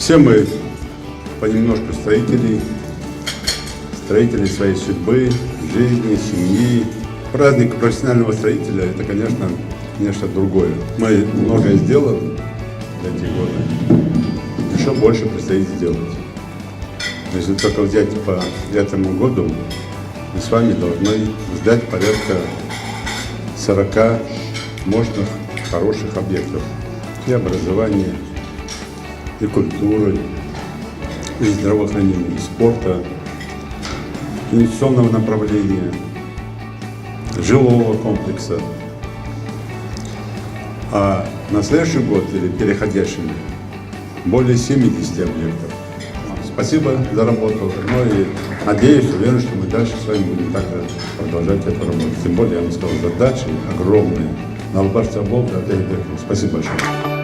Все мы понемножку строители своей судьбы, жизни, семьи. Праздник профессионального строителя – это, конечно, нечто другое. Мы многое сделали за эти годы, еще больше предстоит сделать. Если только взять по этому году, мы с вами должны сдать порядка 40 мощных, хороших объектов. И образования, и культуры, и здравоохранения, и спорта, инвестиционного направления, жилого комплекса. А на следующий год или переходящий более 70 объектов. Спасибо за работу. Ну и надеюсь, уверен, что мы дальше с вами будем также продолжать эту работу. Тем более, я вам сказал, задачи огромные. На Албарте Волга. Спасибо большое.